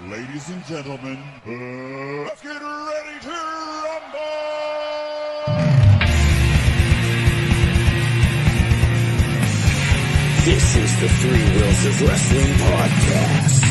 Ladies and gentlemen, let's get ready to rumble! This is the Three Wheels of Wrestling podcast.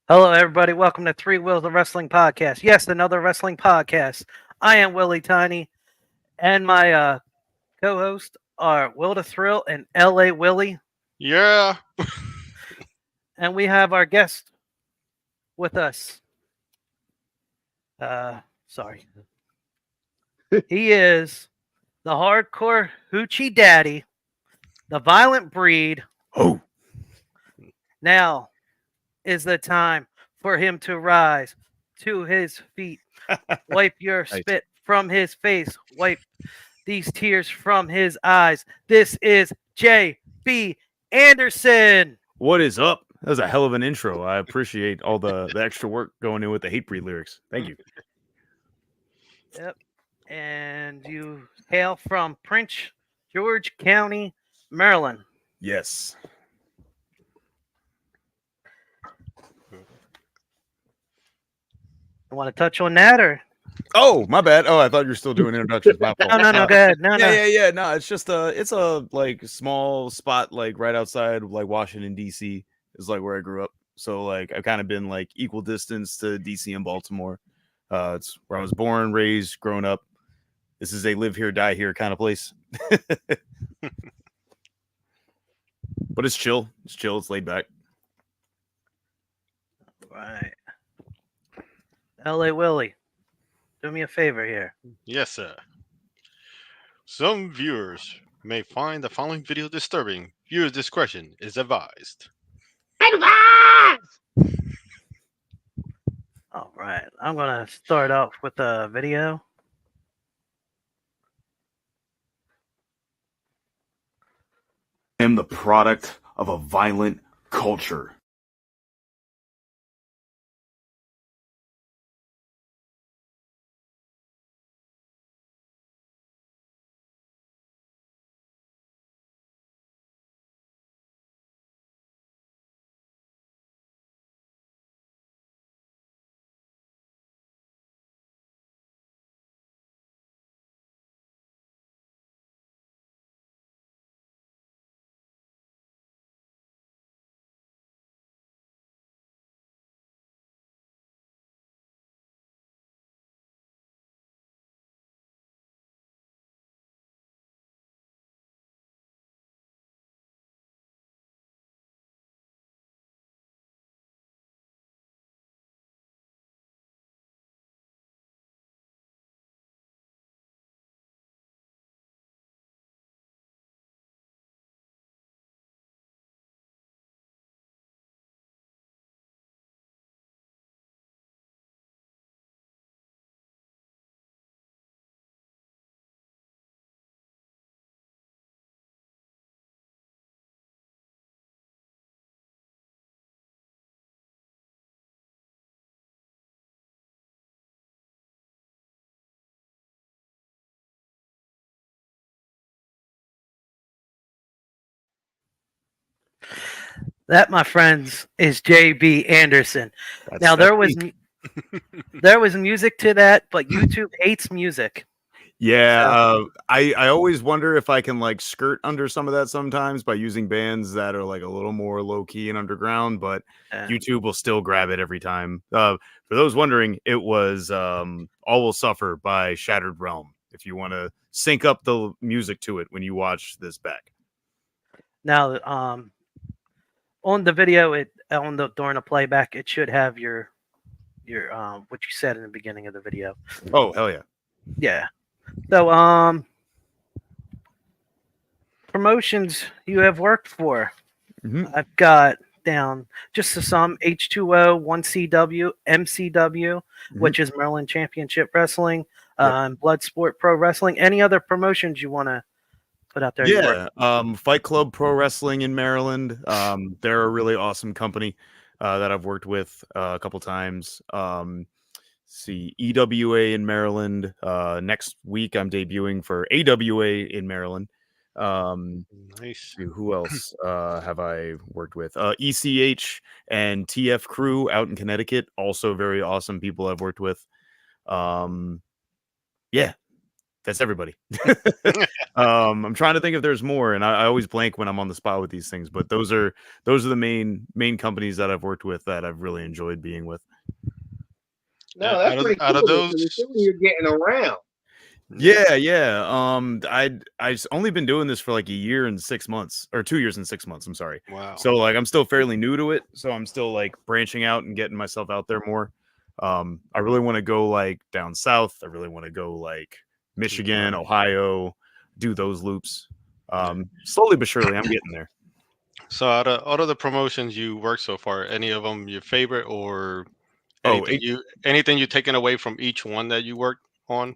Hello, everybody. Welcome to Three Wheels of Wrestling podcast. Yes, another wrestling podcast. I am Willie Tiny, and my co-host are Will the Thrill and L.A. Willie. Yeah. And we have our guest with us. Sorry. He is the hardcore hoochie daddy, the violent breed. Oh. Now is the time for him to rise to his feet. Wipe your spit from his face. Wipe these tears from his eyes. This is J.B. Anderson. What is up? That was a hell of an intro. I appreciate all the extra work going in with the Hatebreed lyrics. Thank you. Yep. And you hail from Prince George County, Maryland. Yes. You want to touch on that, or? Oh, my bad. Oh, I thought you were still doing introductions. My fault. No, go ahead. No. Yeah. No, it's just it's a like small spot like right outside like Washington D.C. is like where I grew up. So like I've kind of been like equal distance to D.C. and Baltimore. It's where I was born, raised, grown up. This is a live here, die here kind of place. But it's chill. It's chill. It's laid back. Right. L.A. Willie, do me a favor here. Yes, sir. Some viewers may find the following video disturbing. Viewer discretion is advised. All right. I'm going to start off with a video. I am the product of a violent culture. That, my friends, is J.B. Anderson. That's Now, there was me. there was music to that, but YouTube hates music. Yeah, I always wonder if I can like skirt under some of that sometimes by using bands that are like a little more low key and underground, but YouTube will still grab it every time. For those wondering, it was All Will Suffer by Shattered Realm. If you want to sync up the music to it when you watch this back. Now, on the video, during the playback, it should have your what you said in the beginning of the video. Oh, hell yeah. Yeah. So, promotions you have worked for. Mm-hmm. I've got down just to some H2O, 1CW, MCW, which is Maryland Championship Wrestling, Bloodsport Pro Wrestling. Any other promotions you want to put out there? You work Yeah, Fight Club Pro Wrestling in Maryland. They're a really awesome company that I've worked with a couple times. See, EWA in Maryland. Next week, I'm debuting for AWA in Maryland. Nice. Who else have I worked with? ECH and TF Crew out in Connecticut. Also very awesome people I've worked with. Yeah, that's everybody. I'm trying to think if there's more, and I always blank when I'm on the spot with these things. But those are the main companies that I've worked with that I've really enjoyed being with. No, that's pretty cool. Out of those, you're getting around. Yeah. I've only been doing this for like a year and 6 months, or 2 years and 6 months. I'm sorry. wow. So like I'm still fairly new to it. So I'm still like branching out and getting myself out there more. I really want to go like down south. I really want to go like Michigan, Ohio, do those loops. Slowly but surely, I'm getting there. So out of the promotions you worked so far, any of them your favorite, or anything you taken away from each one that you worked on?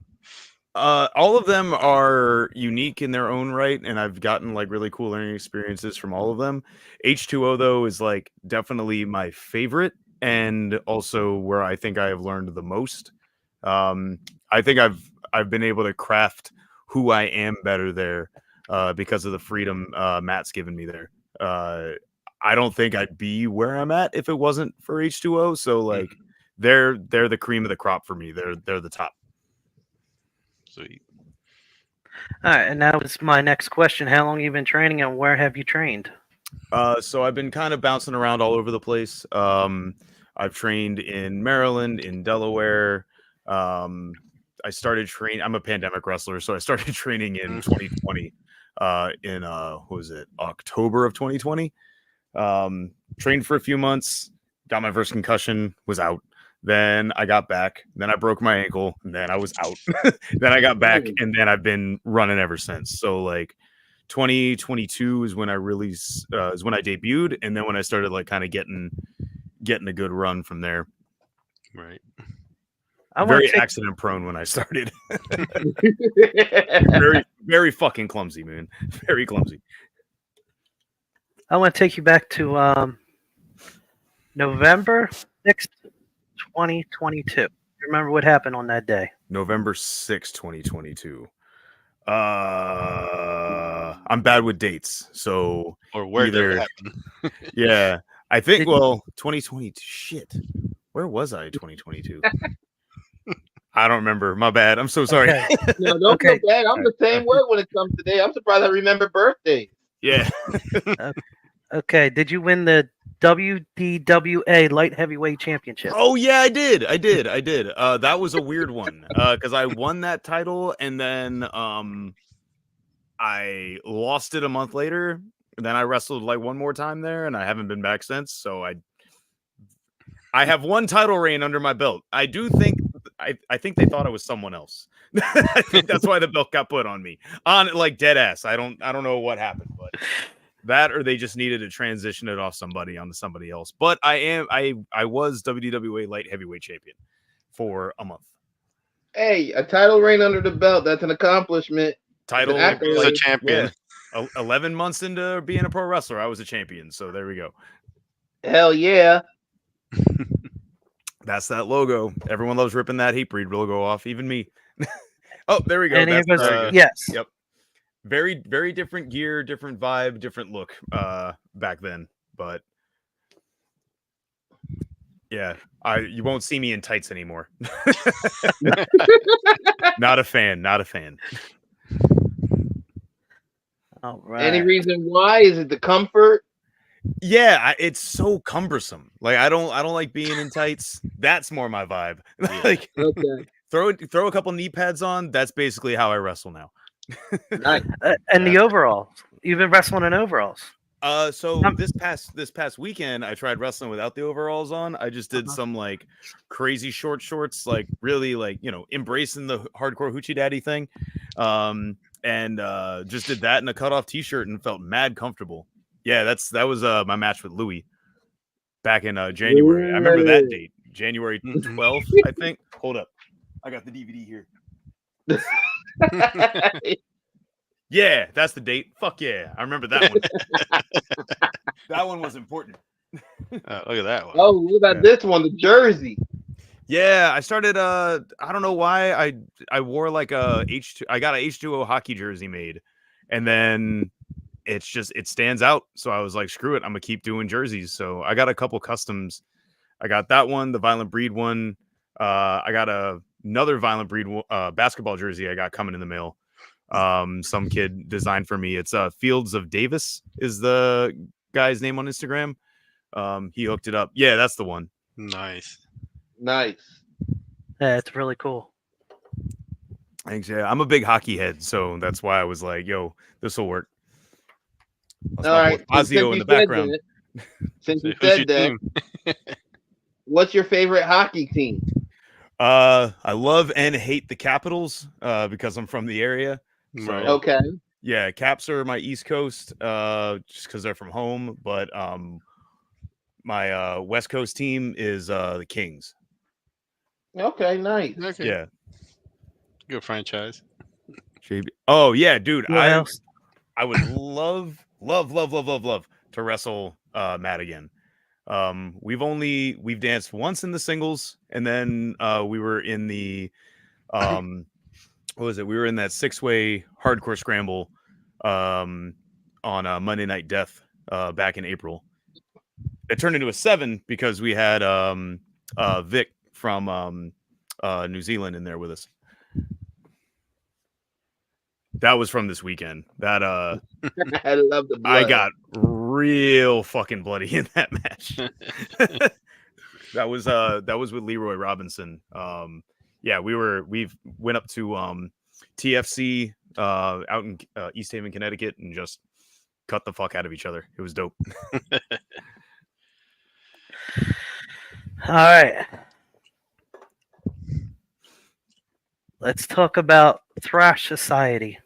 All of them are unique in their own right, and I've gotten like really cool learning experiences from all of them. H2O though is like definitely my favorite, and also where I think I have learned the most. I think I've been able to craft who I am better there because of the freedom Matt's given me there. I don't think I'd be where I'm at if it wasn't for H2O. So like they're the cream of the crop for me. They're the top. Sweet. All right, and that was my next question. How long have you been training, and where have you trained? So I've been kind of bouncing around all over the place. I've trained in Maryland, in Delaware. I started training. I'm a pandemic wrestler, so I started training in 2020. In what was it? October of 2020. Trained for a few months, got my first concussion, was out. Then I got back. Then I broke my ankle, and then I was out. Then I got back, and then I've been running ever since. So like 2022 is when I really is when I debuted, and then when I started like kind of getting a good run from there. Right. Very accident prone when I started. very fucking clumsy, man. Very clumsy. I want to take you back to November 6th, 2022. You remember what happened on that day? November 6th, 2022. I'm bad with dates, so or where did it happen? Yeah, I think 2020. Shit, where was I in 2022? I don't remember. My bad. I'm so sorry. Okay. No, don't feel bad. I'm the same way when it comes to today. I'm surprised I remember birthdays. Yeah. Okay. Did you win the WDWA Light Heavyweight Championship? Oh yeah, I did. That was a weird one because I won that title and then I lost it a month later. And then I wrestled like one more time there, and I haven't been back since. So I have one title reign under my belt. I do think I think they thought I was someone else. I think that's why the belt got put on me. On like dead ass. I don't know what happened, but that or they just needed to transition it off somebody onto somebody else. But I was WDWA light heavyweight champion for a month. Hey, a title reign under the belt, that's an accomplishment. Title as a champion. Yeah. 11 months into being a pro wrestler, I was a champion. So there we go. Hell yeah. That's that logo. Everyone loves ripping that Hatebreed logo off, even me. Oh, there we go. Yes. Yep. Very, very different gear, different vibe, different look back then. But yeah, you won't see me in tights anymore. Not a fan. All right. Any reason why? Is it the comfort? Yeah, it's so cumbersome. Like I don't like being in tights. That's more my vibe. Like Okay. throw a couple knee pads on. That's basically how I wrestle now. Nice. And the overalls. You've been wrestling in overalls. So this past weekend, I tried wrestling without the overalls on. I just did some like crazy shorts, like really like embracing the hardcore hoochie daddy thing, and just did that in a cutoff t-shirt and felt mad comfortable. Yeah, that was my match with Louis back in January. I remember that date, January 12th, I think. Hold up, I got the DVD here. Yeah, that's the date. Fuck yeah, I remember that one. That one was important. Look at that one. Oh, what about this one? The jersey. Yeah, I started. I don't know why I wore like a H2. I got a H2O hockey jersey made, and then it stands out. So I was like, screw it, I'm gonna keep doing jerseys. So I got a couple customs. I got that one, the Violent Breed one. I got another Violent Breed basketball jersey I got coming in the mail. Some kid designed for me. It's Fields of Davis is the guy's name on Instagram. He hooked it up. Yeah, that's the one. Nice. Nice. Yeah, it's really cool. Thanks. Yeah, I'm a big hockey head, so that's why I was like, "Yo, this will work." That's All right. Fazio in the background. Since you Who's said your that, what's your favorite hockey team? I love and hate the Capitals because I'm from the area. So, Right. Okay. yeah, Caps are my East Coast just because they're from home, but my West Coast team is the Kings. Okay. Nice. Okay. Yeah. Good franchise. JB. Oh yeah, dude. What else? I would love to wrestle Matt again. We've danced once in the singles, and then we were in the what was it? We were in that 6-way hardcore scramble on Monday Night Death back in April. It turned into a 7 because we had Vic from New Zealand in there with us. That was from this weekend. That I love the blood. I got real fucking bloody in that match. that was with Leroy Robinson. Yeah, we went up to TFC out in East Haven, Connecticut, and just cut the fuck out of each other. It was dope. All right. Let's talk about Thrash Society.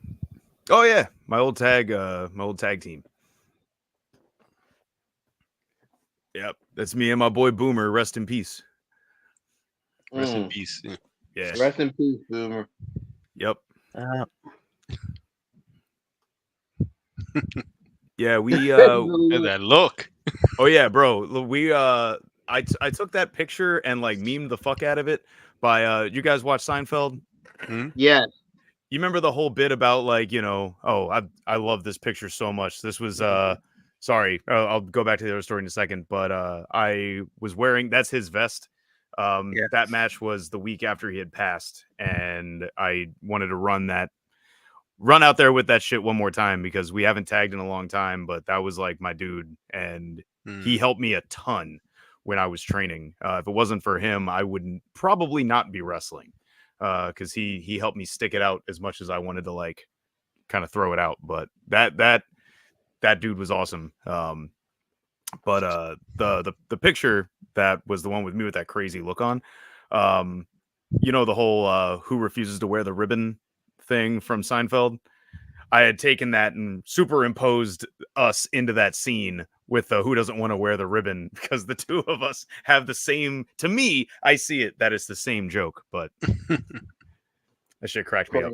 Oh yeah, my old tag team. Yep, that's me and my boy Boomer. Rest in peace. Rest in peace. Yeah. Yeah. Rest in peace, Boomer. Yep. Yeah, we And that look. oh yeah, bro. We I took that picture and like memed the fuck out of it by you guys watch Seinfeld? Yes. You remember the whole bit about like, you know, oh, I love this picture so much. This was sorry, I'll go back to the other story in a second, but I was wearing that's his vest. Yes. That match was the week after he had passed, and I wanted to run out there with that shit one more time because we haven't tagged in a long time, but that was like my dude, and he helped me a ton when I was training. If it wasn't for him, I would probably not be wrestling because he helped me stick it out as much as I wanted to like kind of throw it out. But that dude was awesome. But the picture that was the one with me with that crazy look on, you know, the whole who refuses to wear the ribbon thing from Seinfeld. I had taken that and superimposed us into that scene with the who doesn't want to wear the ribbon because the two of us have the same. To me, I see it that it's the same joke, but that shit cracked me up.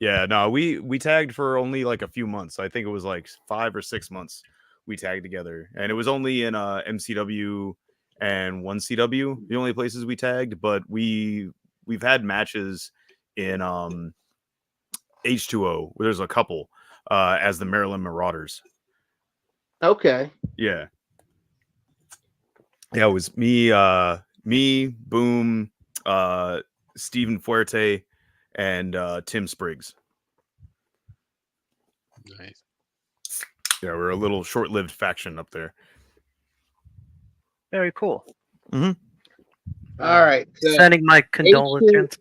Yeah, no, we tagged for only like a few months. I think it was like 5 or 6 months we tagged together, and it was only in MCW and 1CW, the only places we tagged. But we've had matches in H2O where there's a couple as the Maryland Marauders. Okay. Yeah, it was me, Boom, Stephen Fuerte, and Tim Spriggs. Nice. Yeah, we're a little short-lived faction up there. Very cool. All right. So Sending my condolences.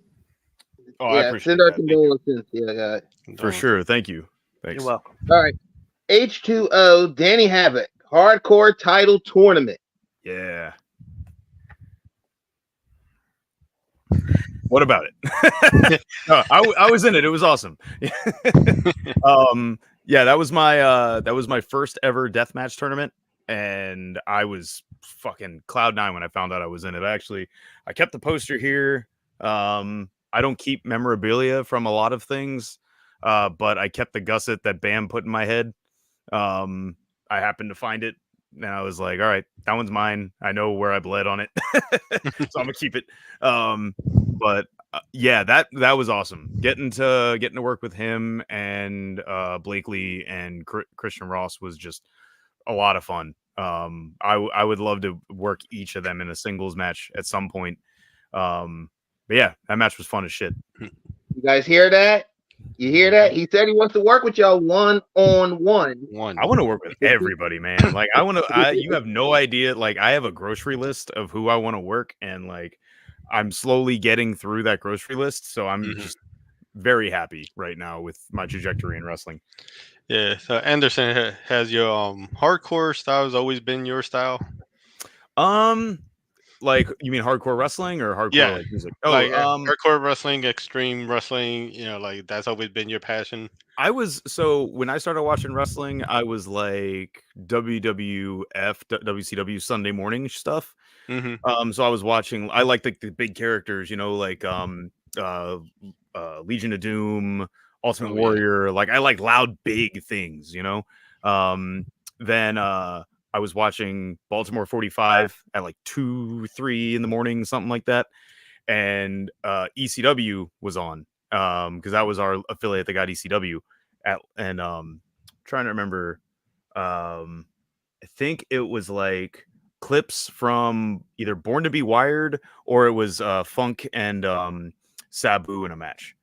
Oh, I yeah, appreciate send our that. condolences. Yeah, For sure. Thank you. Thanks. You're welcome. all right. H2O, Danny Havoc, hardcore title tournament. Yeah. What about it? No, I was in it. It was awesome. Yeah, that was my first ever deathmatch tournament, and I was fucking cloud nine when I found out I was in it. I kept the poster here. I don't keep memorabilia from a lot of things. but I kept the gusset that Bam put in my head. I happened to find it, and I was like, all right, that one's mine. I know where I bled on it, so I'm gonna keep it. But yeah, that was awesome. Getting to work with him and Blakely and Christian Ross was just a lot of fun. I would love to work each of them in a singles match at some point. But yeah, that match was fun as shit. You guys hear that? You hear that? He said he wants to work with y'all one-on-one. I want to work with everybody, man. Like I want to. You have no idea. Like I have a grocery list of who I want to work, and like I'm slowly getting through that grocery list. So I'm just very happy right now with my trajectory in wrestling. Yeah. So Anderson, has your hardcore style has always been your style? Like you mean hardcore wrestling or hardcore like music? Oh, like hardcore wrestling, extreme wrestling. Like that's always been your passion. So when I started watching wrestling, I was like WWF, WCW Sunday morning stuff. So I was watching. I liked the big characters, like Legion of Doom, Ultimate Warrior. Like I like loud, big things, Then I was watching Baltimore 45 at like 2, 3 in the morning, something like that. And ECW was on because that was our affiliate that got ECW and trying to remember. I think it was like clips from either Born to Be Wired or it was Funk and Sabu in a match.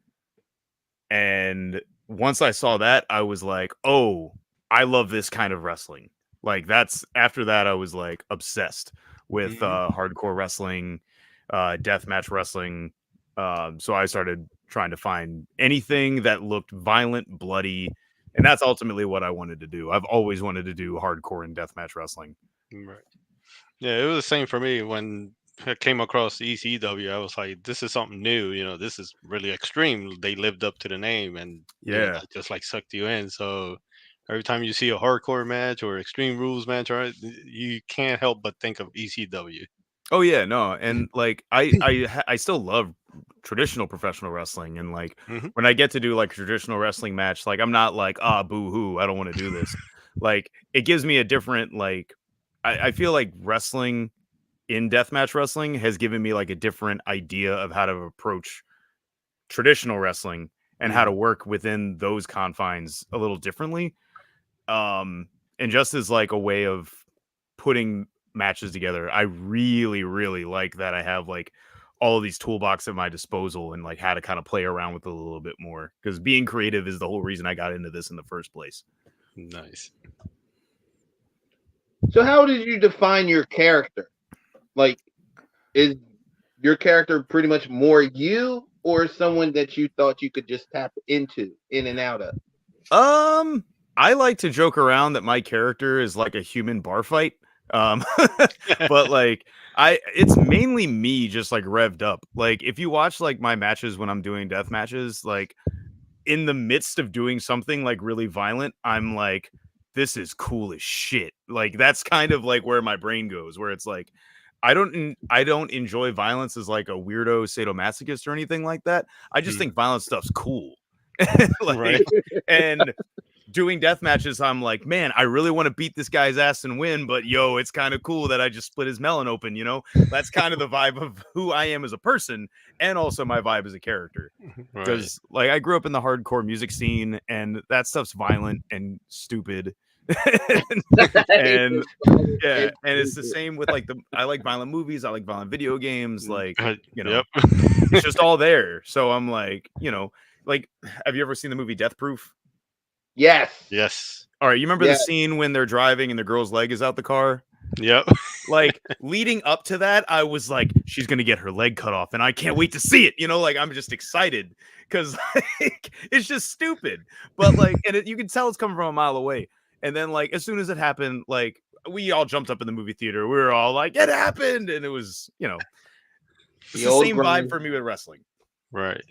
And once I saw that, I was like, oh, I love this kind of wrestling. Like after that, I was like obsessed with hardcore wrestling, deathmatch wrestling. So I started trying to find anything that looked violent, bloody, and that's ultimately what I wanted to do. I've always wanted to do hardcore and deathmatch wrestling. Right. Yeah, it was the same for me when I came across ECW. I was like, this is something new. This is really extreme. They lived up to the name, and that just like sucked you in. So every time you see a hardcore match or Extreme Rules match, right, you can't help but think of ECW. Oh yeah, no, and like I still love traditional professional wrestling, and like when I get to do like a traditional wrestling match, like I'm not like boo hoo, I don't want to do this. Like it gives me a different like I feel like wrestling in deathmatch wrestling has given me like a different idea of how to approach traditional wrestling and how to work within those confines a little differently. And just as like a way of putting matches together, I really, really like that I have like all of these toolbox at my disposal and like how to kind of play around with it a little bit more, because being creative is the whole reason I got into this in the first place. Nice. So how did you define your character? Like, is your character pretty much more you or someone that you thought you could just tap into in and out of? I like to joke around that my character is like a human bar fight. But like it's mainly me just like revved up. Like if you watch like my matches when I'm doing death matches, like in the midst of doing something like really violent, I'm like, this is cool as shit. Like that's kind of like where my brain goes, where it's like I don't enjoy violence as like a weirdo sadomasochist or anything like that. I just think violent stuff's cool. Like, right. And doing death matches, I'm like, man, I really want to beat this guy's ass and win, but yo, it's kind of cool that I just split his melon open, That's kind of the vibe of who I am as a person and also my vibe as a character. Because like I grew up in the hardcore music scene and that stuff's violent and stupid. and yeah, and it's the same with like I like violent movies, I like violent video games, like it's just all there. So I'm like, like, have you ever seen the movie Death Proof? Yes. All right, you remember the scene when they're driving and the girl's leg is out the car? Yep. Like leading up to that, I was like, she's gonna get her leg cut off, and I can't wait to see it. Like I'm just excited because like, it's just stupid. But like, and you can tell it's coming from a mile away. And then like as soon as it happened, like we all jumped up in the movie theater. We were all like, it happened, and it was it's the same vibe for me with wrestling. Right.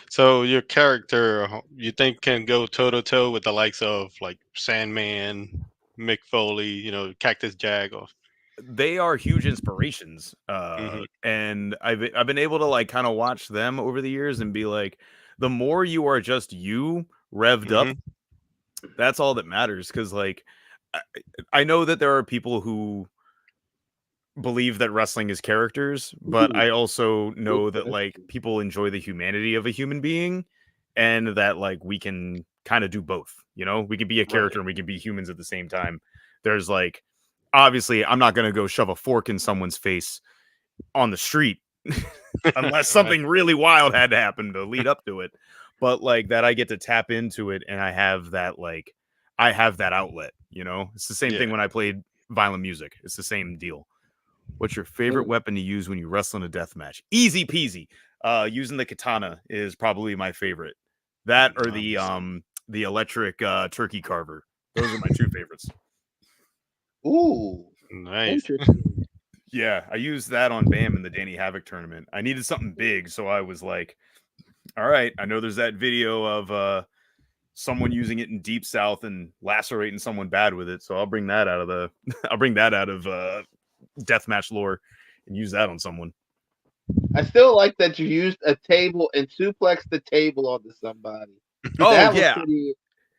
So your character, you think, can go toe to toe with the likes of like Sandman, Mick Foley, Cactus Jack? They are huge inspirations, and I've been able to like kind of watch them over the years and be like, the more you are just you revved up, that's all that matters. Because like, I know that there are people who believe that wrestling is characters, but I also know that like people enjoy the humanity of a human being, and that like we can kind of do both. You know, we can be a character and we can be humans at the same time. There's like, obviously, I'm not gonna go shove a fork in someone's face on the street unless something really wild had to happen to lead up to it. But like that, I get to tap into it, and I have that outlet. You know, it's the same thing when I played violent music. It's the same deal. What's your favorite weapon to use when you wrestle in a death match? Easy peasy. Using the katana is probably my favorite. That or the electric turkey carver. Those are my two favorites. Ooh, nice. Yeah, I used that on Bam in the Danny Havoc tournament. I needed something big, so I was like, all right, I know there's that video of someone using it in Deep South and lacerating someone bad with it, so I'll bring that out of deathmatch lore and use that on someone. I still like that you used a table and suplexed the table onto somebody. Oh,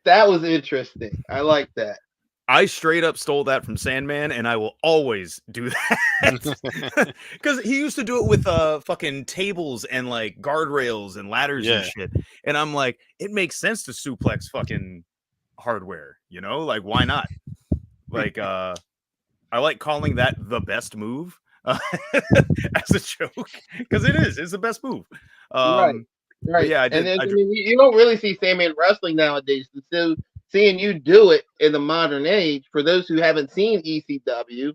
that was interesting. I like that. I straight up stole that from Sandman, and I will always do that. Because he used to do it with fucking tables and like guardrails and ladders and shit. And I'm like, it makes sense to suplex fucking hardware, you know? Like, why not? Like, I like calling that the best move as a joke, because it's the best move. Right. Yeah, you don't really see Sandman wrestling nowadays. So seeing you do it in the modern age, for those who haven't seen ECW,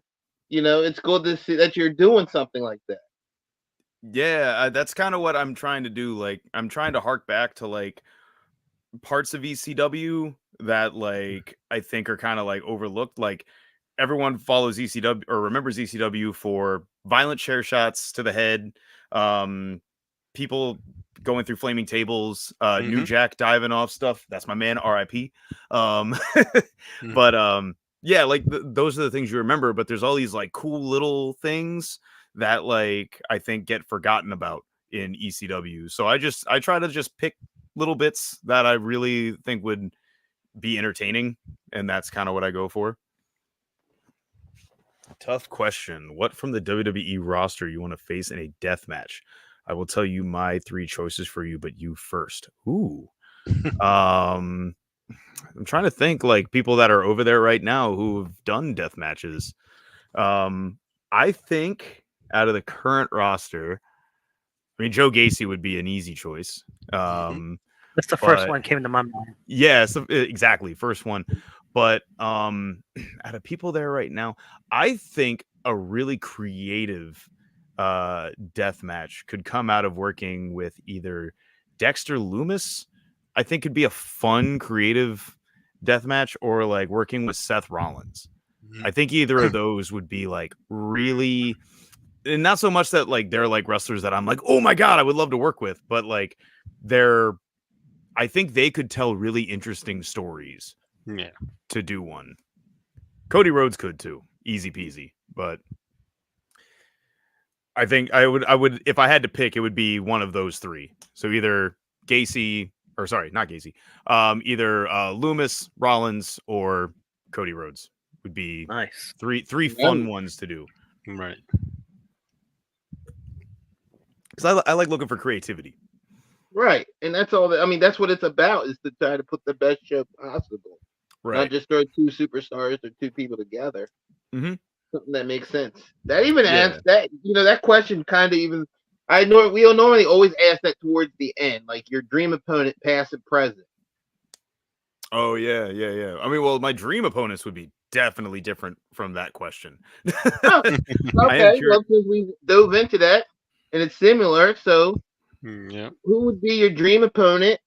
you know, it's good to see that you're doing something like that. Yeah, that's kind of what I'm trying to do. Like, I'm trying to hark back to like parts of ECW that like I think are kind of like overlooked. Like, everyone follows ECW or remembers ECW for violent chair shots to the head, people going through flaming tables, New Jack diving off stuff. That's my man, RIP. But yeah, like those are the things you remember. But there's all these like cool little things that like I think get forgotten about in ECW. So I try to just pick little bits that I really think would be entertaining, and that's kind of what I go for. Tough question. What from the WWE roster you want to face in a death match? I will tell you my 3 choices for you, but you first. Ooh. I'm trying to think like people that are over there right now who've done death matches. I think out of the current roster, I mean, Joe Gacy would be an easy choice. That's the first one came to my mind. Yeah, exactly. First one. But out of people there right now, I think a really creative death match could come out of working with either Dexter Lumis. I think could be a fun, creative death match, or like working with Seth Rollins. I think either of those would be like really, and not so much that like they're like wrestlers that I'm like, oh my god, I would love to work with, but like I think they could tell really interesting stories. Yeah. To do one. Cody Rhodes could too. Easy peasy. But I think I would if I had to pick, it would be one of those 3. So either Gacy, or sorry, not Gacy. Either Lumis, Rollins, or Cody Rhodes would be nice. Three fun ones to do. Right. Because I like looking for creativity. Right. And that's all I mean, that's what it's about, is to try to put the best show possible. Right. Not just throw 2 superstars or 2 people together. Something that makes sense. That even asks that, you know, that question kind of even, we don't normally always ask that towards the end, like your dream opponent, past and present. Oh, yeah. I mean, well, my dream opponents would be definitely different from that question. Okay, well, since we dove into that, and it's similar, so who would be your dream opponent?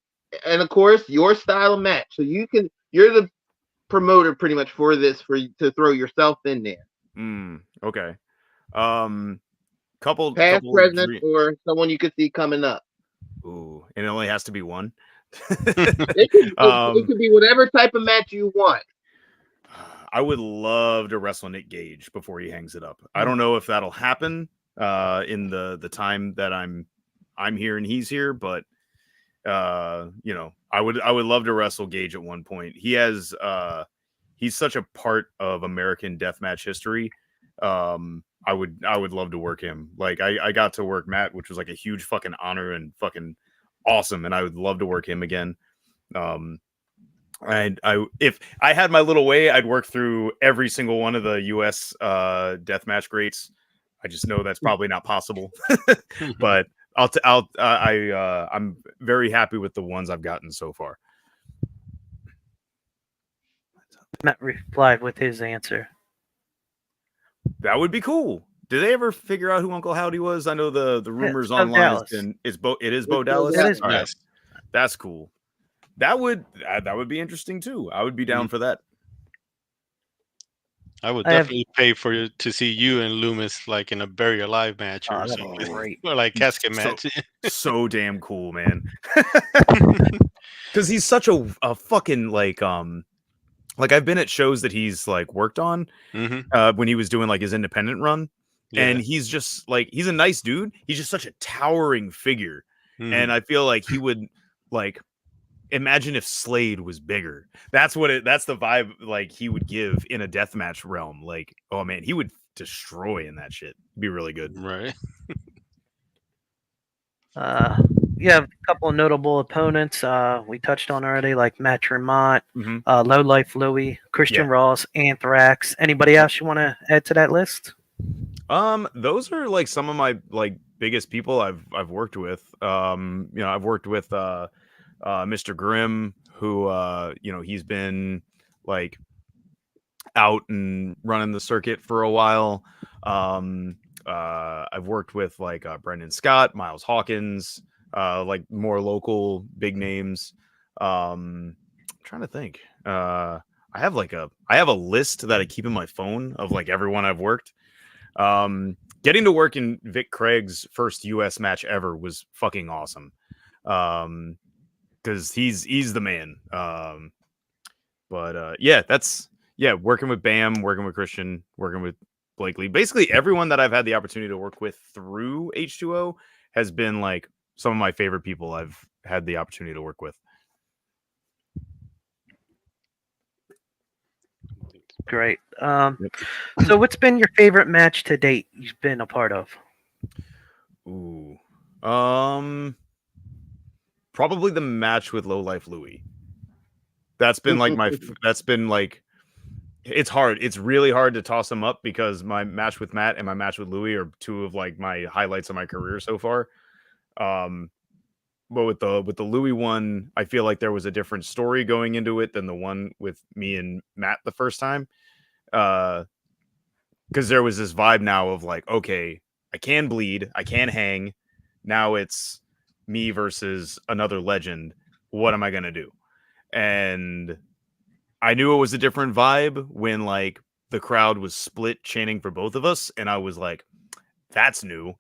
And of course, your style of match. So you're the promoter pretty much for this, for you to throw yourself in there. Okay. Past, present, or someone you could see coming up. Ooh, and it only has to be one. it could be whatever type of match you want. I would love to wrestle Nick Gage before he hangs it up. I don't know if that'll happen in the time that I'm here and he's here, but You know, I would love to wrestle Gage at one point. He has he's such a part of American deathmatch history. I would love to work him. Like I got to work Matt, which was like a huge fucking honor and fucking awesome, and I would love to work him again. And if I had my little way, I'd work through every single one of the US deathmatch greats. I just know that's probably not possible. But I'm very happy with the ones I've gotten so far. Matt replied with his answer. That would be cool. Did they ever figure out who Uncle Howdy was? I know the rumors Bo online Dallas. it is Bo Dallas. It is. All right. That's cool. That would be interesting too. I would be down for that. I would definitely pay for you to see you and Loomis like in a Bury Alive match or something. Great. Or like casket match. So damn cool, man. Because he's such a fucking like I've been at shows that he's like worked on when he was doing like his independent run. Yeah. And he's just like, he's a nice dude. He's just such a towering figure. And I feel like he would like, imagine if Slade was bigger. That's the vibe like he would give in a deathmatch realm. Like, oh man, he would destroy in that shit. Be really good. Right. You have a couple of notable opponents we touched on already, like Matt Tremont, Low Life Louie, Christian Ross, Anthrax. Anybody else you want to add to that list? Those are like some of my like biggest people I've worked with. You know, I've worked with Mr. Grimm, who you know, he's been like out and running the circuit for a while. I've worked with like Brendan Scott, Miles Hawkins, like more local big names. I'm trying to think. I have a list that I keep in my phone of like everyone I've worked. Getting to work in Vic Craig's first US match ever was fucking awesome. Because he's the man. Working with Bam, working with Christian, working with Blakely. Basically everyone that I've had the opportunity to work with through H2O has been like some of my favorite people I've had the opportunity to work with. Great. So what's been your favorite match to date you've been a part of? Ooh. Probably the match with Low Life Louie. That's been like it's hard. It's really hard to toss them up because my match with Matt and my match with Louie are two of like my highlights of my career so far. But with the Louie one, I feel like there was a different story going into it than the one with me and Matt the first time. Because there was this vibe now of like, okay, I can bleed, I can hang. Now it's me versus another legend. What am I gonna do? And I knew it was a different vibe when like the crowd was split chanting for both of us, and I was like, that's new.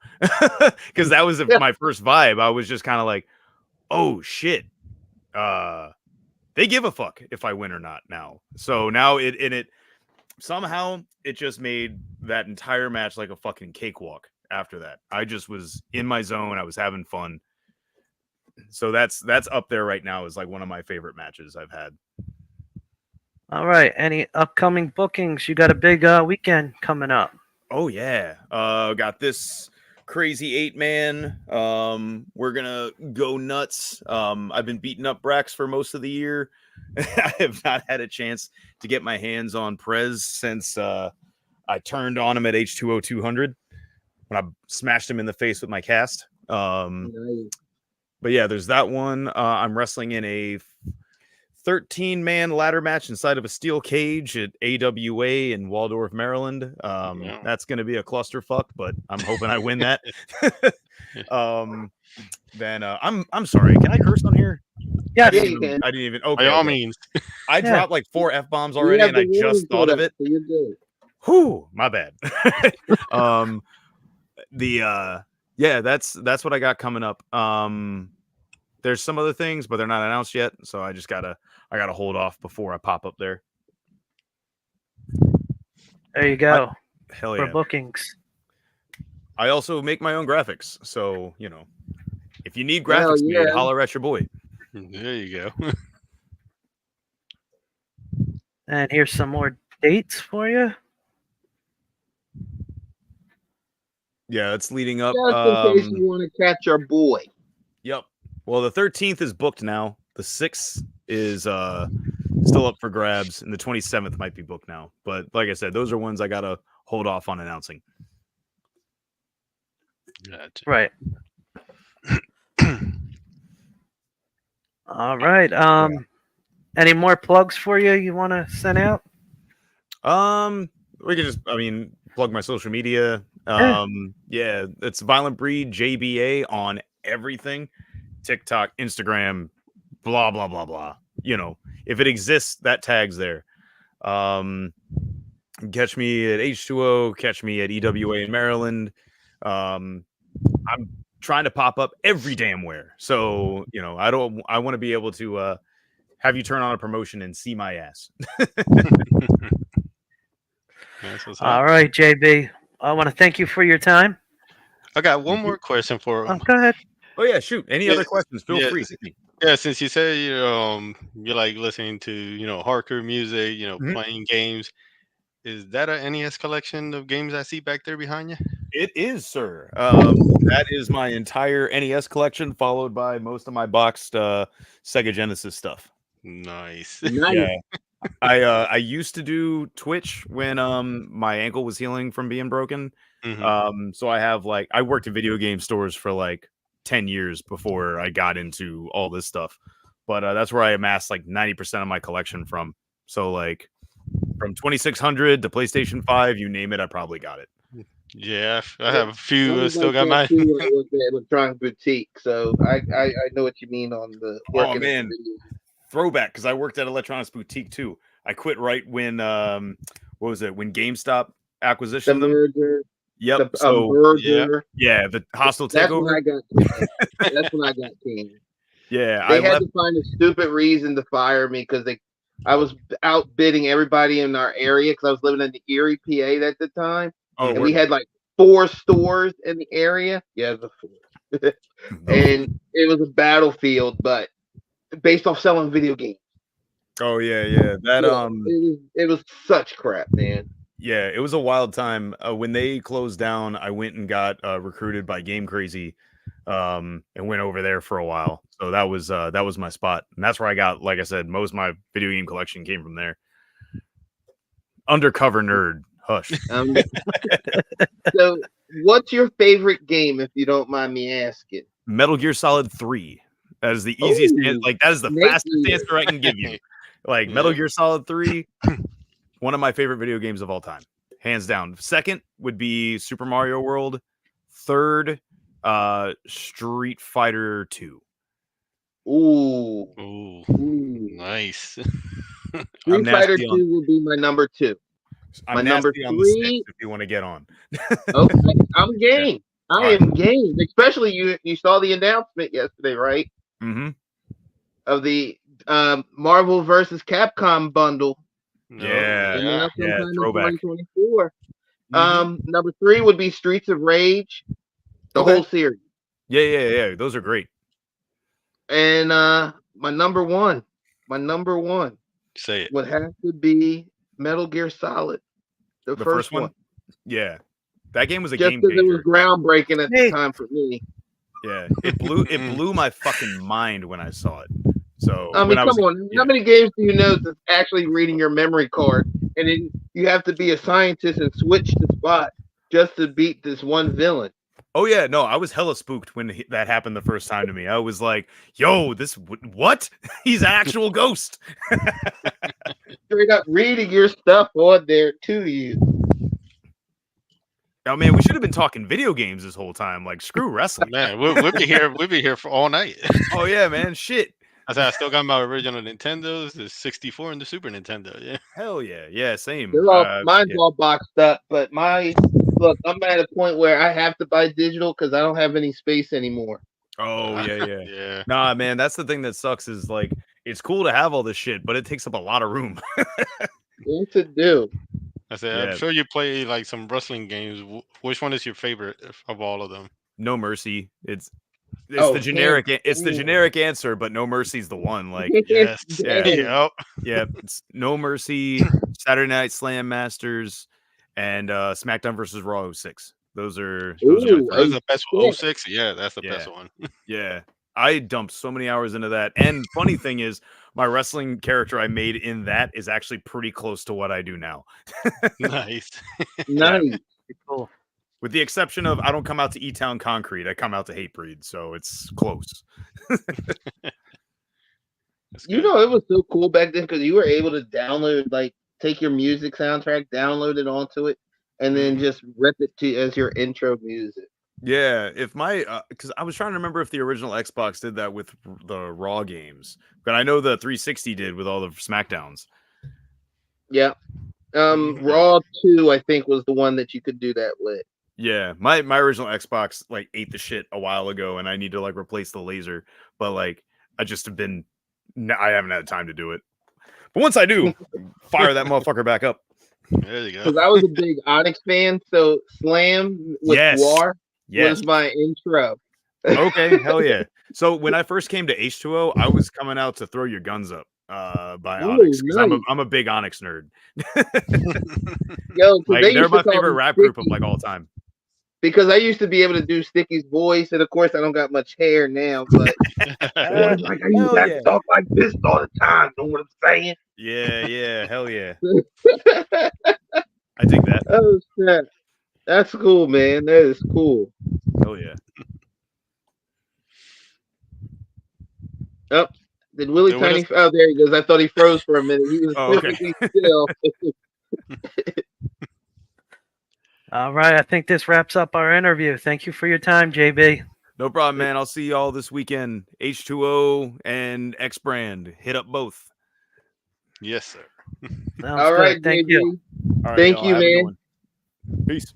Because that was my first vibe. I was just kind of like, oh shit, they give a fuck if I win or not now. So now it somehow it just made that entire match like a fucking cakewalk. After that, I just was in my zone. I was having fun. So that's up there right now as like one of my favorite matches I've had. All right. Any upcoming bookings? You got a big weekend coming up. Oh yeah. Got this crazy 8-man. We're gonna go nuts. I've been beating up Brax for most of the year. I have not had a chance to get my hands on Prez since I turned on him at H2O 200 when I smashed him in the face with my cast. But yeah, there's that one. I'm wrestling in a 13-man ladder match inside of a steel cage at AWA in Waldorf, Maryland. That's going to be a clusterfuck, but I'm hoping I win that. Then I'm sorry. Can I curse on here? Yeah, I didn't even. Okay, by all means. I dropped like 4 F-bombs already, and I just thought of it. So you're good. Whew, my bad. That's what I got coming up. There's some other things, but they're not announced yet, so I gotta hold off before I pop up there. There you go. Hell for yeah. bookings. I also make my own graphics, so you know, If you need graphics made, holler at your boy. There you go. And here's some more dates for you. Yeah, it's leading up. Just in case you want to catch our boy. Yep. Well, the 13th is booked now. The 6th is still up for grabs, and the 27th might be booked now. But like I said, those are ones I gotta hold off on announcing. Gotcha. Right. All right. Any more plugs for you want to send out? We could just, plug my social media. Yeah, it's Violent Breed JBA on everything. TikTok, Instagram, blah blah blah blah. You know, if it exists, that tag's there. Catch me at H2O, catch me at EWA in Maryland. I'm trying to pop up every damn where. So, you know, I want to be able to have you turn on a promotion and see my ass. All right, JB. I want to thank you for your time. I got one more question for him. Go ahead. Oh yeah, shoot. Any other questions? Feel free. Yeah, since you said you like listening to hardcore music, playing games, is that an NES collection of games I see back there behind you? It is, sir. That is my entire NES collection, followed by most of my boxed Sega Genesis stuff. Nice. Yeah. I used to do Twitch when my ankle was healing from being broken. So I have I worked in video game stores for 10 years before I got into all this stuff. But that's where I amassed 90% of my collection from. So from 2600 to PlayStation 5, you name it, I probably got it. Yeah, I have a few. I still got mine. With the Electronic Boutique, so I know what you mean on the. Oh man, throwback, because I worked at Electronics Boutique too. I quit right when what was it? When GameStop acquisition the merger. Yep. Yeah, the hostile takeover. That's when I got canned. Yeah, they had to find a stupid reason to fire me because I was outbidding everybody in our area because I was living in the Erie, PA at the time. Oh, and we had 4 stores in the area. Yeah, the 4. And it was a battlefield, but based off selling video games. Oh yeah. That it was such crap, man. Yeah, it was a wild time. When they closed down, I went and got recruited by Game Crazy, and went over there for a while. So that was my spot, and that's where I got, like I said, most of my video game collection came from there. Undercover nerd. Hush. So, what's your favorite game, if you don't mind me asking? Metal Gear Solid 3. That is the easiest. That is the fastest answer I can give you. Metal Gear Solid 3. One of my favorite video games of all time, hands down. Second would be Super Mario World. Third, Street Fighter 2. Ooh, nice. Street Fighter 2 will be my number 2. My number 3, on the 6, if you want to get on. Okay, I'm game. Yeah. I am game. Especially you saw the announcement yesterday, right? Mm-hmm. Of the Marvel versus Capcom bundle. Yeah. Throwback. 2024. Number 3 would be Streets of Rage, the whole series. Yeah. Those are great. And my number one say it would have to be Metal Gear Solid, the first one. Yeah, that game was a game changer. It was groundbreaking at the time for me. Yeah, it blew my fucking mind when I saw it. So come on, how many games do you know that's actually reading your memory card, and then you have to be a scientist and switch the spot just to beat this one villain? Oh yeah, no, I was hella spooked when that happened the first time to me. I was like, "Yo, what? He's an actual ghost." Straight up reading your stuff on there to you. Oh man, we should have been talking video games this whole time. Screw wrestling. Man, we'll be here. We'll be here for all night. Oh yeah, man, shit. I said I still got my original Nintendos, the 64 and the Super Nintendo. Yeah. Hell yeah, same. Mine's all boxed up, but look, I'm at a point where I have to buy digital because I don't have any space anymore. Oh yeah. Nah, man, that's the thing that sucks is it's cool to have all this shit, but it takes up a lot of room. What to do? I said, I'm sure you play some wrestling games. Which one is your favorite of all of them? No Mercy. It's It's the generic. It's the generic answer, but No Mercy's the one. Like, yes, yeah. It's No Mercy, Saturday Night Slam Masters, and SmackDown versus Raw 06. Those are the best one. 06. Yeah, that's the best one. Yeah, I dumped so many hours into that. And funny thing is, my wrestling character I made in that is actually pretty close to what I do now. Nice. Nice. Cool. With the exception of I don't come out to E-Town Concrete. I come out to Hatebreed, so it's close. You know, it was so cool back then because you were able to download, like, take your music soundtrack, download it onto it, and then just rip it to as your intro music. Yeah, if my because I was trying to remember if the original Xbox did that with the Raw games, but I know the 360 did with all the SmackDowns. Yeah, Raw 2, I think, was the one that you could do that with. Yeah, my original Xbox like ate the shit a while ago, and I need to like replace the laser. But like, I haven't had time to do it. But once I do, fire that motherfucker back up. There you go. Because I was a big Onyx fan, so Slam with War was my intro. Okay, hell yeah. So when I first came to H2O, I was coming out to Throw Your Guns Up by Onyx. Nice. I'm a big Onyx nerd. Yo, like, they're my favorite rap group of like all time. Because I used to be able to do Sticky's voice, and of course I don't got much hair now, but I used to talk like this all the time. Know what I'm saying? Yeah, hell yeah. I dig that. Oh shit. That's cool, man. That is cool. Hell yeah. Oh, did Willie Tiny? Oh, there he goes. I thought he froze for a minute. He was perfectly still. All right, I think this wraps up our interview. Thank you for your time, JB. No problem, man. I'll see y'all this weekend. H2O and X Brand. Hit up both. Yes, sir. All right, thank you. All right, thank you, man. Peace.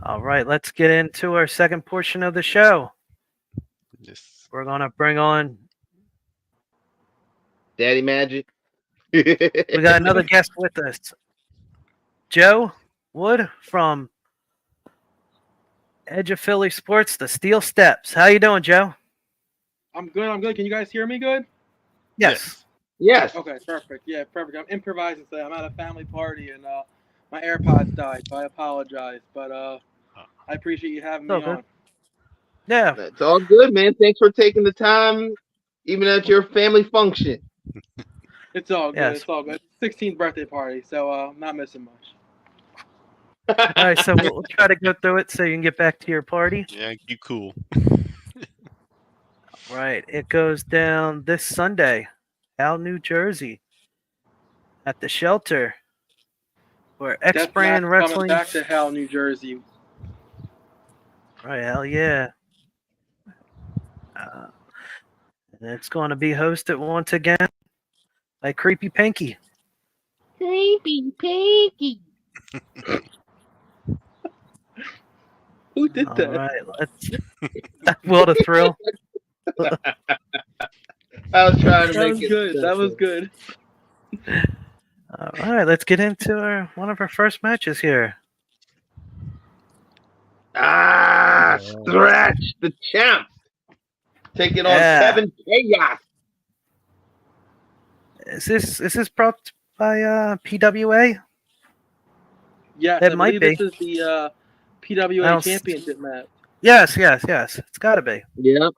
All right, let's get into our second portion of the show. Yes. We're going to bring on Daddy Magic. We got another guest with us. Joe Wood from Edge of Philly Sports, the Steel Steps. How you doing, Joe? I'm good. Can you guys hear me good? Yes. Yes. Okay, perfect. Yeah, perfect. I'm improvising today. I'm at a family party and my AirPods died, so I apologize. But I appreciate you having me on. Yeah. It's all good, man. Thanks for taking the time, even at your family function. It's all good. Yes. It's all good. 16th birthday party, so I'm not missing much. All right, so we'll try to go through it so you can get back to your party. Yeah, you cool. Right. It goes down this Sunday, Howell, New Jersey, at the Shelter, where X Brand Wrestling. Coming back to Howell, New Jersey. Right, hell yeah. And it's going to be hosted once again by Creepy Pinky. Creepy Pinky. Who did that? All right, let's. Will the Thrill. I was trying to make it good. special. That was good. All right, let's get into one of our first matches here. Stretch the champ taking on Kevin Chaos. Is this brought by PWA? Yes, It I might believe be. this is the PWA Championship match. Yes. It's got to be. Yep.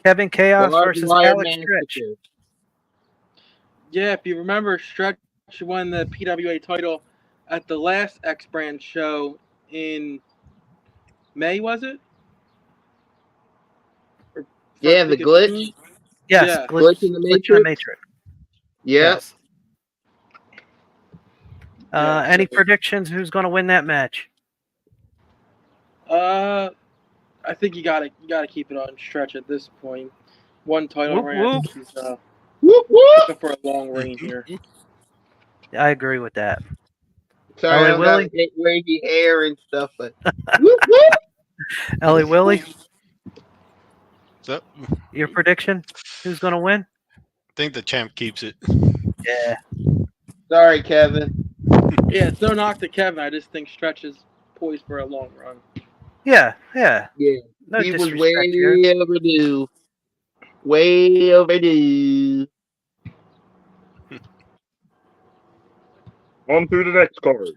Kevin Chaos versus Alex Stretch. Yeah, if you remember, Stretch won the PWA title at the last X Brand show in May, was it? Yeah, the glitch. Yes, Yeah. Glitch in the Matrix. Yeah. Yes. Any predictions? Who's going to win that match? I think you gotta keep it on Stretch at this point. One title reign. He's looking for a long reign here. I agree with that. Sorry, I Willie? got wavy hair and stuff, but Ellie Willie, So, your prediction? Who's going to win? I think the champ keeps it. Yeah. sorry, Kevin. Yeah, it's no knock to Kevin. I just think Stretch is poised for a long run. Yeah. Yeah, No he was disrespect way here. overdue. Way overdue. On to the next card.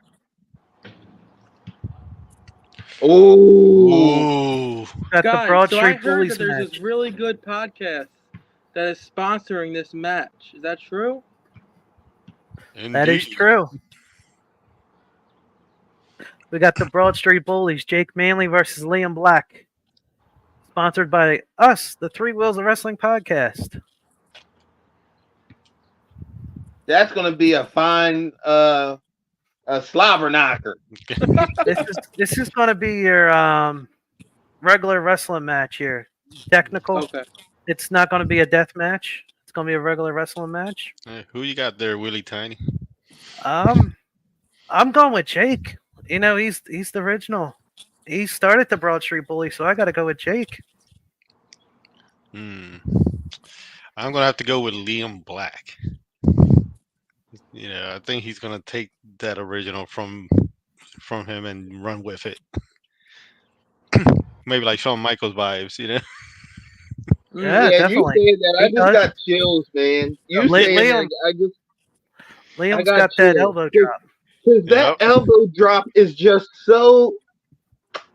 Oh, Got the Guys, Broad so I Street heard Bullies that there's match. this really good podcast that is sponsoring this match. Is that true? That is true. We got the Broad Street Bullies, Jake Manley versus Liam Black. Sponsored by us, the Three Wheels of Wrestling podcast. that's gonna be a fine a slobber knocker. This is going to be your regular wrestling match here. Technical. Okay. It's not going to be a death match. It's going to be a regular wrestling match. Who you got there, Willie Tiny? I'm going with Jake. You know, he's the original. He started the Broad Street Bully, so I got to go with Jake. I'm gonna have to go with Liam Black. I think he's gonna take that original from him and run with it. Maybe like Shawn Michaels vibes, Yeah, definitely. You said that. I just got chills, man. You saying Liam, that, Liam's got that elbow drop. Because that elbow drop is just so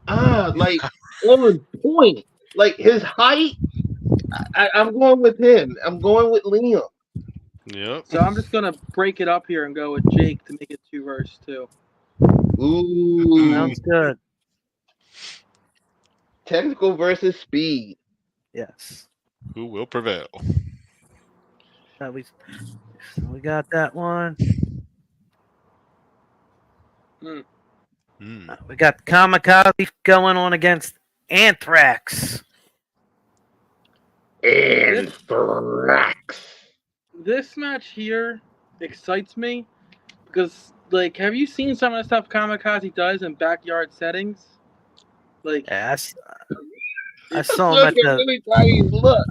like on point. Like his height, I'm going with him. I'm going with Liam. Yep. So I'm just gonna break it up here and go with Jake to make it 2 versus 2. Ooh, Sounds good. Technical versus speed. Yes. Who will prevail? We got that one. We got Kamikaze going on against Anthrax. Anthrax. This match here excites me because, like, have you seen some of the stuff Kamikaze does in backyard settings? Like, yes, I saw him at look.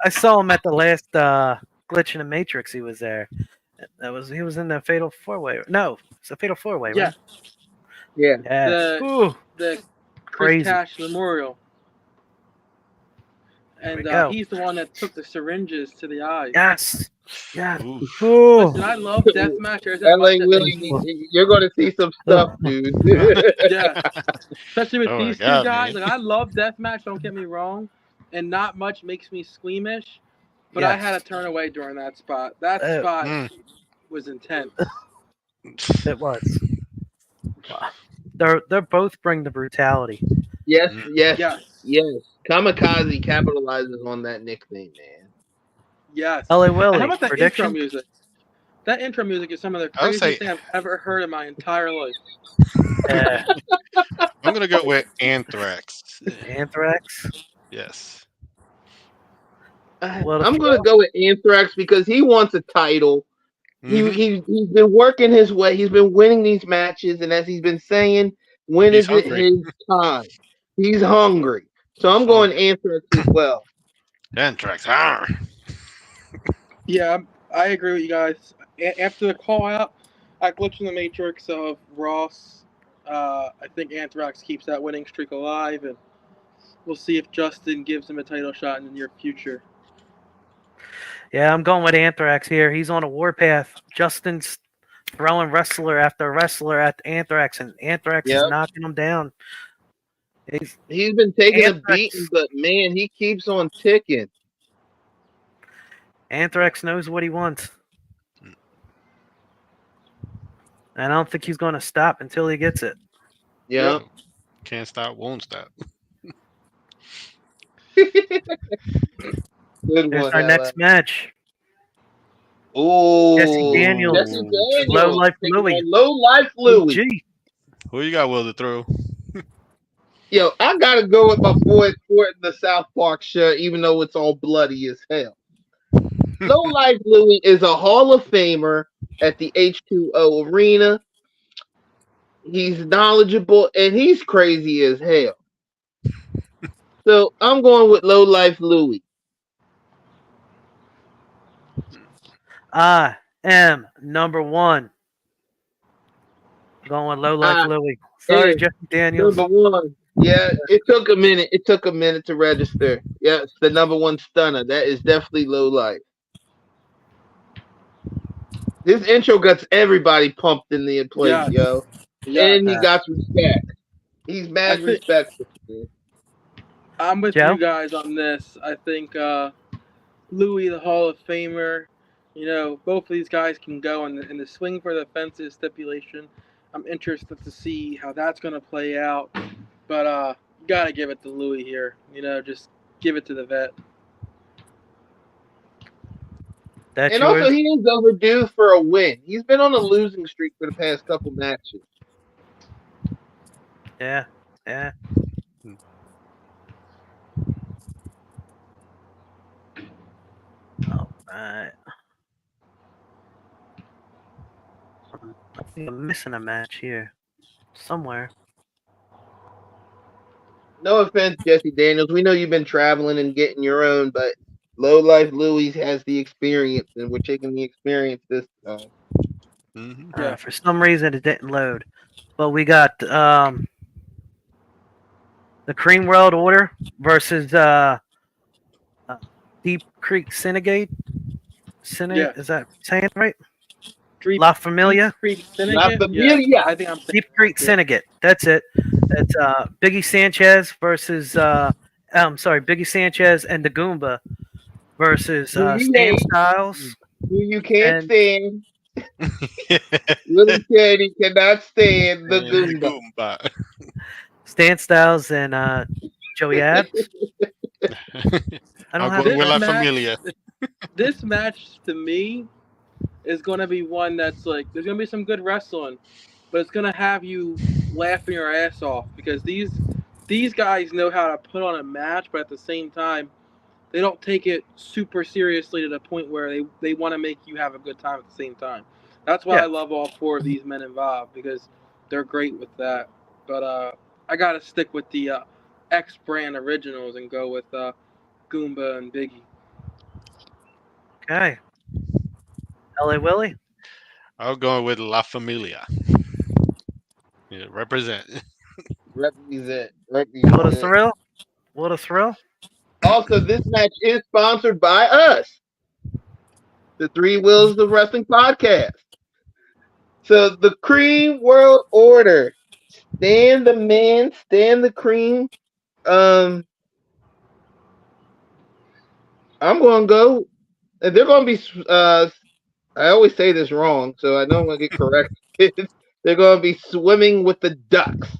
I saw him at the last Glitch in the Matrix. He was there. He was in the Fatal 4-Way. No, it's a Fatal 4-Way, right? Yeah. Yes. The Chris Crazy. Cash Memorial. And he's the one that took the syringes to the eyes. Yes. Yeah. Listen, I love deathmatch. You're going to see some stuff, dude. Yeah. Especially with these two guys. Like, I love deathmatch, don't get me wrong. And not much makes me squeamish. But I had to turn away during that spot. That spot was intense. It was. They're both bring the brutality. Yes. Kamikaze capitalizes on that nickname, man. Yes. LA Willie. How about that prediction? intro music? That intro music is some of the craziest thing I've ever heard in my entire life. I'm gonna go with Anthrax. Anthrax? Yes. I'm gonna go with Anthrax because he wants a title. He's been working his way. He's been winning these matches, and as he's been saying, when is it his time? He's hungry. So I'm going Anthrax as well. Anthrax. Yeah, I agree with you guys. After the call out, I glitched in the Matrix of Ross. I think Anthrax keeps that winning streak alive, and we'll see if Justin gives him a title shot in the near future. Yeah, I'm going with Anthrax here. He's on a warpath. Justin's throwing wrestler after wrestler at Anthrax, and Anthrax is knocking him down. He's been taking a beating, but man, he keeps on ticking. Anthrax knows what he wants. And I don't think he's going to stop until he gets it. Yeah. Can't stop, won't stop. Good Here's one, our next match. Oh, Jesse Daniels. Low Life Louie. Low Life Louie. Who you got, Will, to throw? Yo, I gotta go with my boy for the South Park shirt, even though it's all bloody as hell. Low Life Louie is a Hall of Famer at the H2O Arena. He's knowledgeable and he's crazy as hell. So I'm going with Low Life Louie. I am number one. Going low life Louie. Sorry, Hey, Jesse Daniels. number one. Yeah, it took a minute. It took a minute to register. Yeah, it's the number one stunner. That is definitely low life. This intro gets everybody pumped in the place, yo. And he got respect. He's mad respectful. I'm with Joe? you guys on this. I think Louis, the Hall of Famer, both of these guys can go in the swing for the fences stipulation. I'm interested to see how that's going to play out. But you got to give it to Louis here. Just give it to the vet. That's and yours? Also, he is overdue for a win. He's been on a losing streak for the past couple matches. Yeah. All right. I think I'm missing a match here. Somewhere. No offense, Jesse Daniels. We know you've been traveling and getting your own, but Low Life Louis has the experience, and we're taking the experience this time. Yeah. For some reason, it didn't load. But we got the Cream World Order versus Deep Creek Syndicate. Is that saying it right? La Familia. Deep Creek Syndicate. La Familia. Yeah, I think I'm saying Deep Creek Syndicate. That's it. That's Biggie Sanchez versus Biggie Sanchez and the Goomba versus Stan Styles. Who you can't stand. Willie Teddy cannot stand the Goomba. Stan Styles and Joey Abs. I don't have La Familia. This match to me is going to be one that's like, there's going to be some good wrestling, but it's going to have you laughing your ass off because these guys know how to put on a match, but at the same time, they don't take it super seriously to the point where they want to make you have a good time at the same time. That's why I love all four of these men involved because they're great with that. But I got to stick with the X brand originals and go with Goomba and Biggie. Okay. LA Willie? I'll go with La Familia. Yeah, represent. Represent. What a thrill. What a thrill. Also, this match is sponsored by us, the Three Wheels of Wrestling podcast. So the Cream World Order, Stan the Man, Stan the Cream. I'm going to go. They're going to be. I always say this wrong, so I know I'm going to get corrected. They're going to be swimming with the ducks.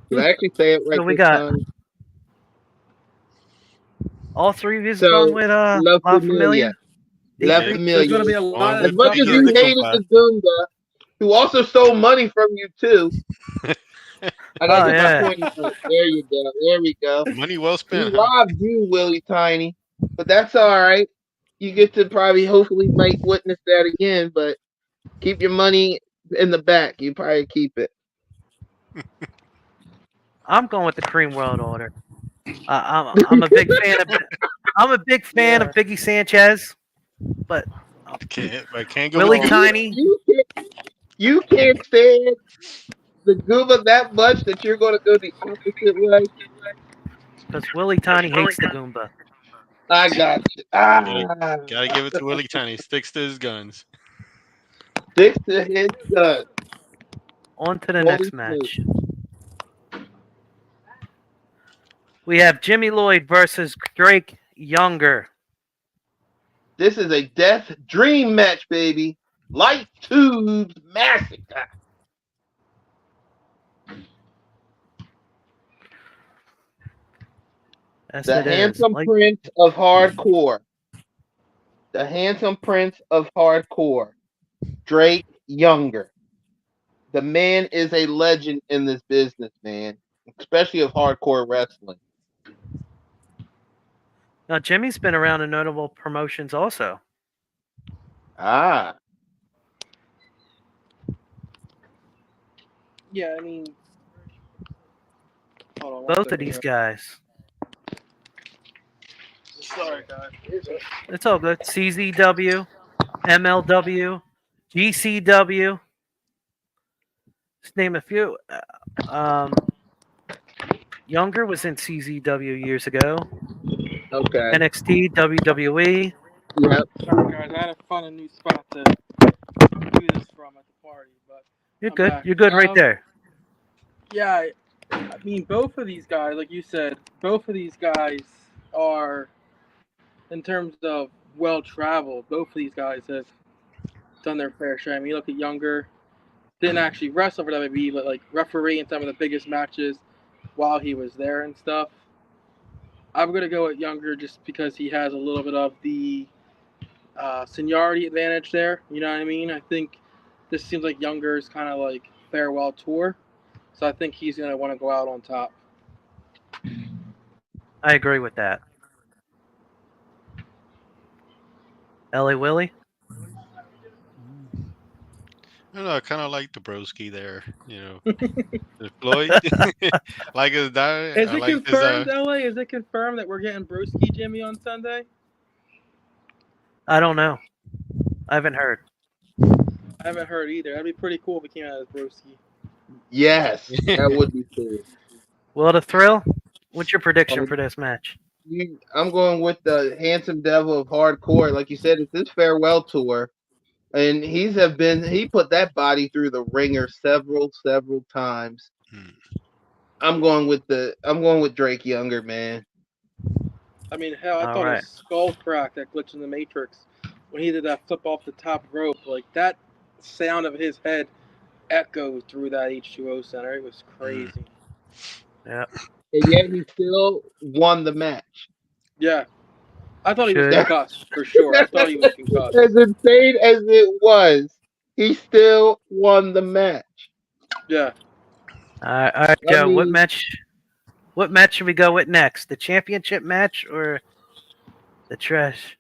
Did I actually say it right? So we got time? all three of you going with La Familia. La Familia. There's going to be a lot as much as you hated the Goomba, who also stole money from you too. I gotta get my point. There you go. There we go. Money well spent. He robbed you, Willie Tiny, but that's all right. You get to hopefully might witness that again, but keep your money in the back. You probably keep it. I'm going with the Cream World Order. I'm a big fan of Biggie Sanchez, but I can't go Willie wrong. Tiny. You can't stand the Goomba that much that you're going to go the opposite way. Because Willie Tiny hates the Goomba. I got you. Gotta give it to Willie Tiny. Sticks to his guns. Sticks to his guns. On to the next match. We have Jimmy Lloyd versus Drake Younger. This is a death dream match, baby. Light Tubes Massacre. The handsome prince of hardcore. The handsome prince of hardcore. Drake Younger. The man is a legend in this business, man. Especially of hardcore wrestling. Now, Jimmy's been around in notable promotions also. Ah. Yeah, I mean... Both of these guys. Sorry, guys. It's all good. CZW, MLW, GCW, Just name a few. Younger was in CZW years ago. Okay. NXT, WWE. Yep. Sorry, guys. I had to find a new spot to do this from at the party, but You're I'm good. back. You're good right there. Yeah, I mean, both of these guys, like you said, both of these guys are, in terms of well traveled, both of these guys have done their fair share. I mean, you look at Younger, didn't actually wrestle for WWE, but like referee in some of the biggest matches while he was there and stuff. I'm gonna go with Younger just because he has a little bit of the seniority advantage there. You know what I mean? I think this seems like Younger's kind of like farewell tour, so I think he's gonna want to go out on top. I agree with that. Ellie Willie. I don't know. I kind of like the broski there. Floyd. Like his diet. Is I it like confirmed, LA? Is it confirmed that we're getting Broski Jimmy on Sunday? I don't know. I haven't heard. I haven't heard either. That'd be pretty cool if it came out as Broski. Yes, that would be cool. Will the thrill? What's your prediction for this match? I'm going with the handsome devil of hardcore. Like you said, it's his farewell tour. And he put that body through the ringer several times. I'm going with Drake Younger, man. I mean, hell, I thought his skull cracked that glitch in the Matrix when he did that flip off the top rope. Like that sound of his head echoed through that H2O center. It was crazy. Yeah. And yet he still won the match. Yeah. I thought he was concussed, for sure. I thought he was concussed. As insane as it was, he still won the match. Yeah. All right, Joe. What match should we go with next? The championship match or the trash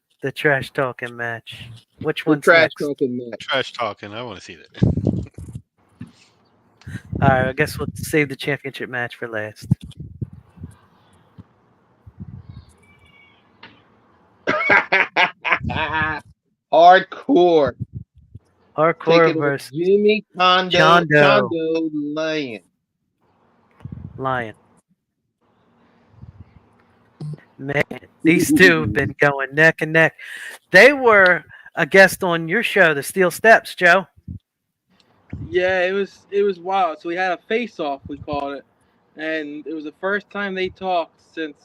talking match? Which one's trash next? talking match? Trash talking. I want to see that. All right. I guess we'll save the championship match for last. Hardcore versus Jimmy Chondo Lion. Man, these two have been going neck and neck. They were a guest on your show, The Steel Steps, Joe. Yeah, it was wild. So we had a face-off, we called it, and it was the first time they talked since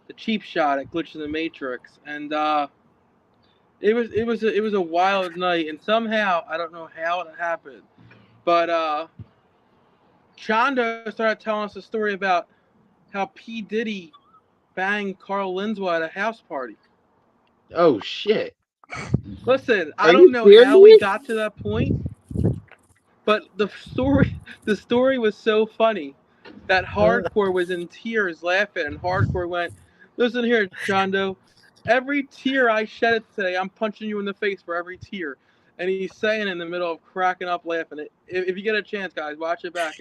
the cheap shot at Glitch in the Matrix, and it was a wild night. And somehow, I don't know how it happened, but Chondo started telling us a story about how P. Diddy banged Carl Linswa at a house party. Oh shit! Listen, I don't know how we got to that point, but the story was so funny that Hardcore was in tears laughing, and Hardcore went, "Listen here, Chondo, every tear I shed today, I'm punching you in the face for every tear." And he's saying in the middle of cracking up laughing. If you get a chance, guys, watch it back.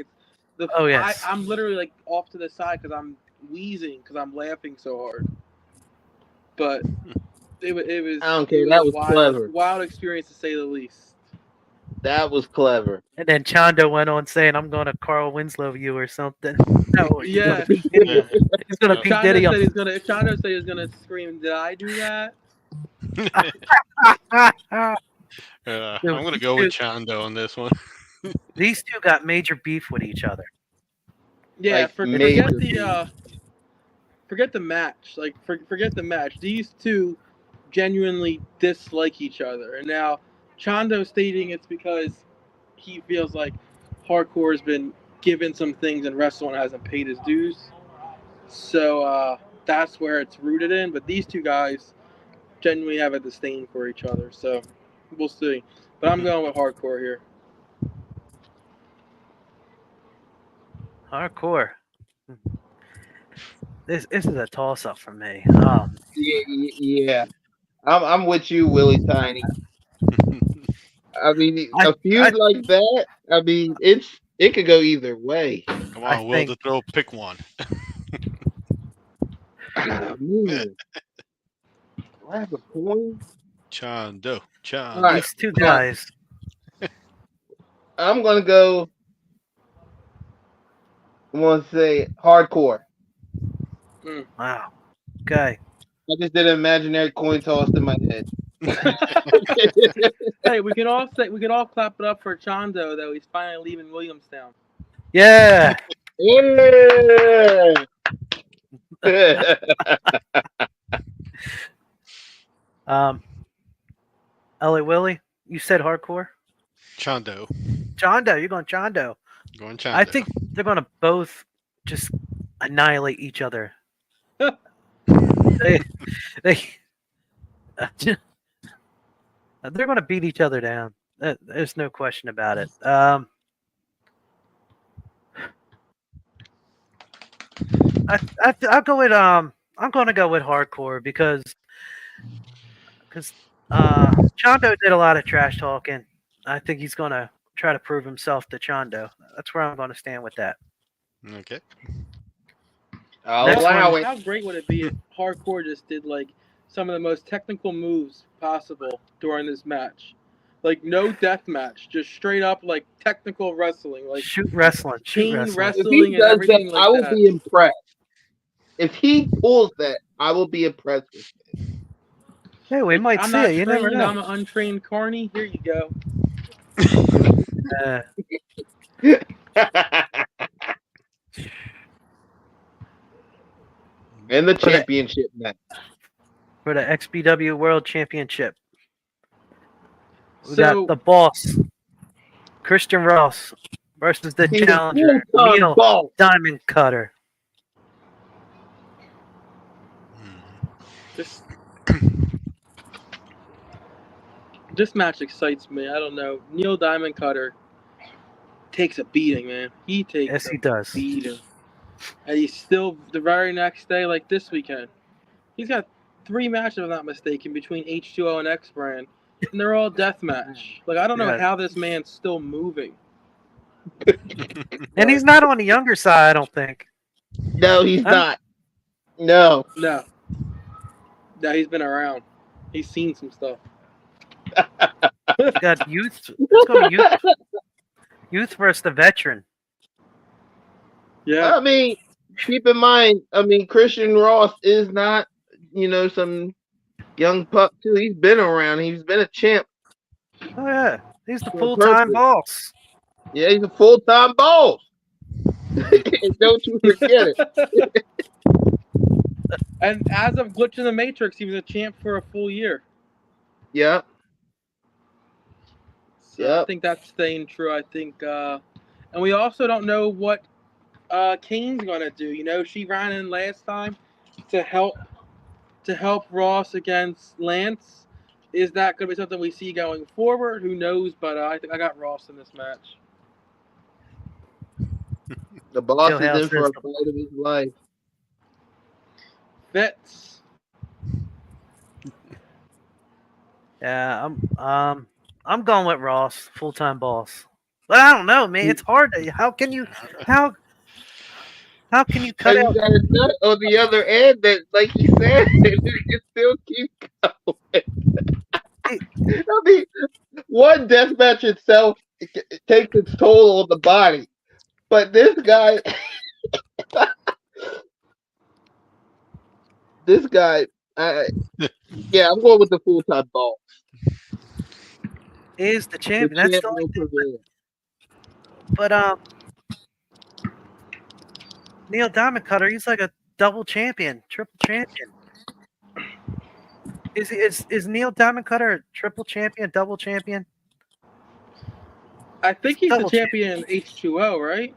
Yes. I'm literally like off to the side because I'm wheezing because I'm laughing so hard. But it was. I don't care. That was clever. Wild experience to say the least. That was clever. And then Chondo went on saying, "I'm going to Carl Winslow you or something." No, yeah. He's going to P. Diddy. If Chondo said he's going to scream, "Did I do that?" I'm going to go with Chondo on this one. These two got major beef with each other. Yeah, forget the match. Like, forget the match. These two genuinely dislike each other. And now Chondo stating it's because he feels like Hardcore has been given some things and wrestling hasn't paid his dues. So that's where it's rooted in. But these two guys genuinely have a disdain for each other. So we'll see. But I'm going with Hardcore here. Hardcore. This is a toss-up for me. Yeah. I'm with you, Willie Tiny. I mean, a feud like that. I mean, it could go either way. Come on, Will, to throw pick one. Man. Grab a coin. Chondo. Right. These two guys. I'm gonna go I'm gonna say hardcore. Wow. Okay. I just did an imaginary coin toss in my head. Hey, we can all clap it up for Chondo though. He's finally leaving Williamstown. Yeah. Yeah. Ellie Willie, you said hardcore. Chondo. You're going Chondo. Going Chondo. I think they're going to both just annihilate each other. they they're going to beat each other down. There's no question about it. I'll go with I'm going to go with hardcore because Chondo did a lot of trash talking. I think he's going to try to prove himself to Chondo. That's where I'm going to stand with that. Okay. How great would it be if hardcore just did like some of the most technical moves possible during this match? Like no death match, just straight up like technical wrestling, like shoot wrestling, wrestling, and everything like I will be impressed. If he pulls that, I will be impressed with it. Hey, we might see it. You never know. I'm an untrained carny. Here you go. And the championship match. For the XBW World Championship. We got the boss, Christian Ross, versus the challenger, Neil Diamond Cutter. This match excites me. I don't know. Neil Diamond Cutter takes a beating, man. He takes he does. Beating. And he's still the very next day, like this weekend. He's got 3 matches, if I'm not mistaken, between H2O and X Brand. And they're all death match. Like, I don't know how this man's still moving. And he's not on the younger side, I don't think. No, he's not. No. No, he's been around. He's seen some stuff. Got youth. Let's go youth versus the veteran. Yeah. I mean, keep in mind, Christian Ross is not, some young pup too. He's been around. He's been a champ. Oh yeah, he's the full-time boss. Yeah, he's a full-time boss. Don't you forget it. And as of Glitch in the Matrix, he was a champ for a full year. Yeah. So I think that's staying true. I think, and we also don't know what Kane's gonna do. She ran in last time to help Ross against Lance. Is that gonna be something we see going forward? Who knows? But I think I got Ross in this match. The boss is in for a fight of his life. Fits. Yeah, I'm going with Ross, full-time boss. But I don't know, man. It's hard to. How can you cut out? You got a nut on the other end that, like he said, you can still keep going. One deathmatch itself it takes its toll on the body, but this guy, I'm going with the full-time boss. Is the champion? That's the only thing. But Neil Diamond Cutter, he's like a double champion, triple champion. Is Neil Diamond Cutter a triple champion, double champion? I think he's the champion in H2O, right?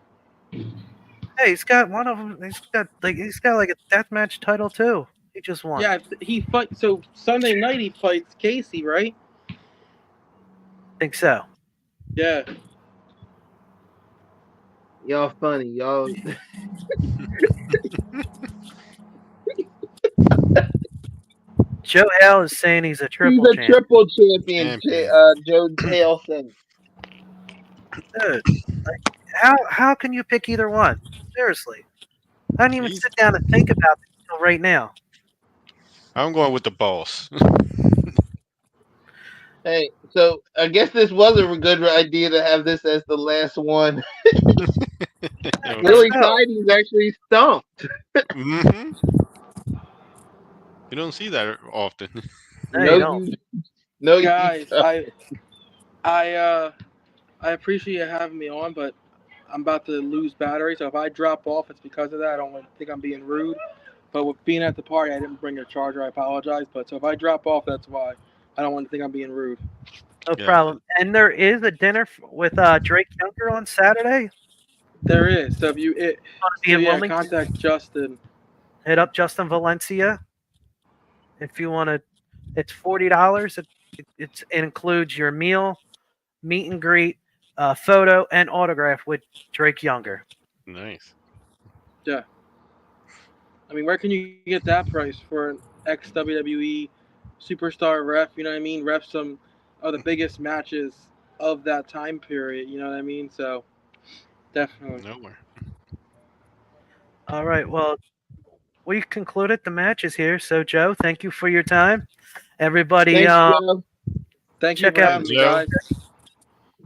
Hey, he's got one of them. He's got like a deathmatch title too. He just won. Yeah, he fight. So Sunday night he fights Casey, right? Think so. Yeah. Y'all funny, y'all. Joe Hale is saying he's a triple champion. He's a triple champion. Joe Hale saying. Dude, how can you pick either one? Seriously, I didn't even sit down and think about it until right now. I'm going with the boss. Hey, so I guess this was a good idea to have this as the last one. Willie Siding's actually stumped. You don't see that often. No, guys, I appreciate you having me on, but I'm about to lose battery, so if I drop off, it's because of that. I don't think I'm being rude, but with being at the party, I didn't bring a charger. I apologize, but so if I drop off, that's why. I don't want to think I'm being rude. No problem. And there is a dinner with Drake Younger on Saturday. There is. So if you contact Justin. Hit up Justin Valencia if you want to. It's $40. It includes your meal, meet and greet, photo, and autograph with Drake Younger. Nice. Yeah. I mean, where can you get that price for an ex-WWE superstar ref? You know what I mean? Ref some of the biggest matches of that time period. You know what I mean? So, definitely. Nowhere. All right. Well, we concluded the matches here. So, Joe, thank you for your time. Everybody, Thank you for having me, guys.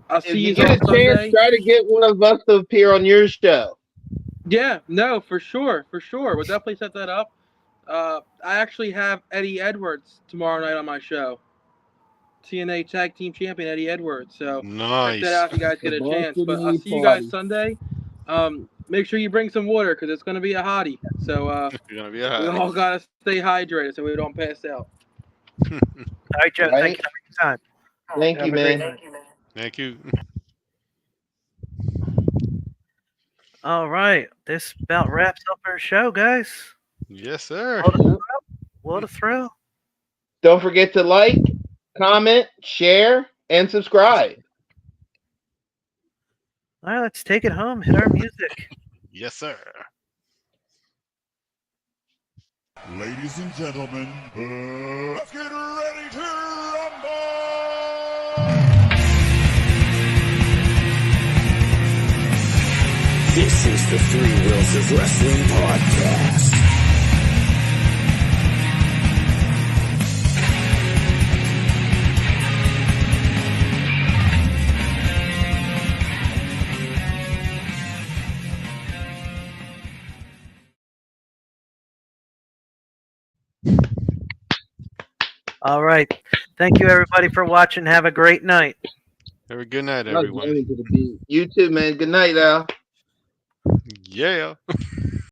I'll see you get a chance, try to get one of us to appear on your show. Yeah, no, for sure. We'll definitely set that up. I actually have Eddie Edwards tomorrow night on my show. TNA Tag Team Champion Eddie Edwards. So nice. Check that out if you guys get a chance. But I'll see you guys Sunday. Make sure you bring some water because it's going to be a hottie. So we all got to stay hydrated so we don't pass out. All right, Joe. Thank you for your time. Thank you, man. Thank you. All right. This about wraps up our show, guys. Yes, sir. What a thrill. Don't forget to like, comment, share, and subscribe. All right, let's take it home. Hit our music. Yes, sir. Ladies and gentlemen, let's get ready to rumble! This is the Three Wheels of Wrestling podcast. All right. Thank you, everybody, for watching. Have a great night. Have a good night, everyone. You too, man. Good night, Al. Yeah.